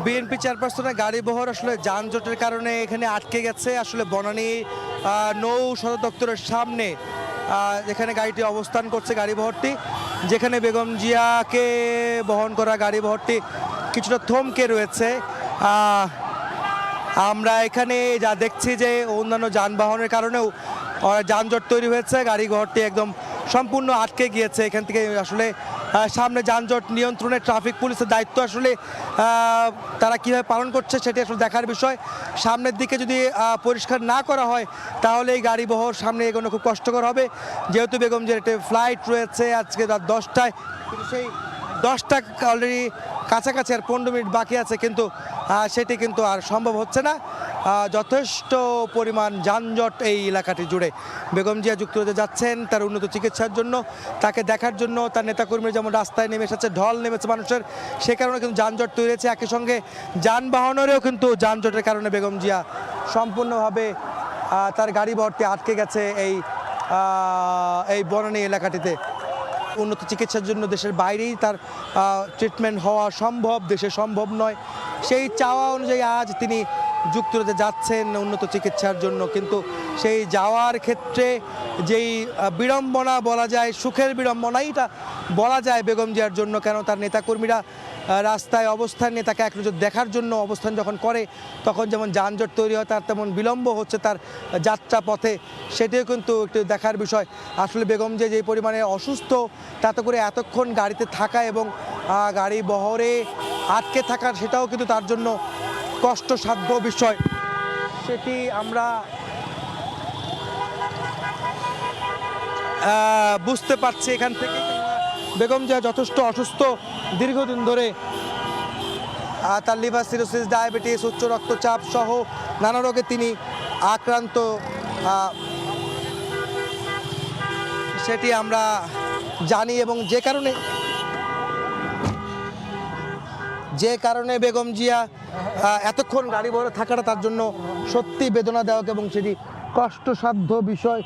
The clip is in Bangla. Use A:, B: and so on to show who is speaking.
A: বিএনপি চেয়ারপারসনের গাড়ি বহর আসলে যানজটের কারণে এখানে আটকে গেছে। আসলে বনানী নৌ সদর দপ্তরের সামনে এখানে গাড়িটি অবস্থান করছে, গাড়ি বহরটি, যেখানে বেগম জিয়াকে বহন করা গাড়ি বহরটি কিছুটা থমকে রয়েছে। আমরা এখানে যা দেখছি যে অন্যান্য যানবাহনের কারণেও যানজট তৈরি হয়েছে, গাড়ি ঘরটি একদম সম্পূর্ণ আটকে গিয়েছে। এখান থেকে আসলে সামনে যানজট নিয়ন্ত্রণে ট্রাফিক পুলিশের দায়িত্ব আসলে তারা কীভাবে পালন করছে সেটি আসলে দেখার বিষয়। সামনের দিকে যদি পরিষ্কার না করা হয় তাহলে এই গাড়ি বহর সামনে এগোনো খুব কষ্টকর হবে, যেহেতু বেগম জিয়ার একটা ফ্লাইট রয়েছে আজকে রাত 10টায়, কিন্তু সেই 10টা অলরেডি কাছাকাছি আর 15 মিনিট বাকি আছে, কিন্তু সেটি কিন্তু আর সম্ভব হচ্ছে না। যথেষ্ট পরিমাণ যানজট এই এলাকাটি জুড়ে। বেগম জিয়া যুক্তরাজ্যে যাচ্ছেন তার উন্নত চিকিৎসার জন্য, তাকে দেখার জন্য তার নেতাকর্মীরা যেমন রাস্তায় নেমে এসেছে, ঢল নেমেছে মানুষের, সে কারণে কিন্তু যানজট তৈরি হয়েছে। একই সঙ্গে যানবাহনেরও কিন্তু যানজটের কারণে বেগম জিয়া সম্পূর্ণভাবে তার গাড়ি বহরটি আটকে গেছে এই বনানী এলাকাটিতে। উন্নত চিকিৎসার জন্য দেশের বাইরেই তার ট্রিটমেন্ট হওয়া সম্ভব, দেশে সম্ভব নয়। সেই চাওয়া অনুযায়ী আজ তিনি যুক্তরাজ্যে যাচ্ছেন উন্নত চিকিৎসার জন্য, কিন্তু সেই যাওয়ার ক্ষেত্রে যেই বিড়ম্বনা বলা যায়, সুখের বিড়ম্বনাইটা বলা যায় বেগম জিয়ার জন্য। কেন তার নেতাকর্মীরা রাস্তায় অবস্থান নিয়ে তাকে এক নজর দেখার জন্য অবস্থান যখন করে, তখন যেমন যানজট তৈরি হয়, তার তেমন বিলম্ব হচ্ছে তার যাত্রা পথে, সেটিও কিন্তু একটু দেখার বিষয়। আসলে বেগম জিয়া যে পরিমাণে অসুস্থ, তাতে করে এতক্ষণ গাড়িতে থাকা এবং গাড়ি বহরে আটকে থাকার সেটাও কিন্তু তার জন্য কষ্টসাধ্য বিষয়। সেটি আমরা বুঝতে পারছি এখান থেকে। বেগম জিয়া যথেষ্ট অসুস্থ, দীর্ঘদিন ধরে তার লিভার সিরোসিস, ডায়াবেটিস, উচ্চ রক্তচাপ সহ নানা রোগে তিনি আক্রান্ত, সেটি আমরা জানি। এবং যে কারণে বেগম জিয়া এতক্ষণ গাড়ি বহরে থাকাটা তার জন্য সত্যি বেদনাদায়ক এবং সেটি কষ্টসাধ্য বিষয়।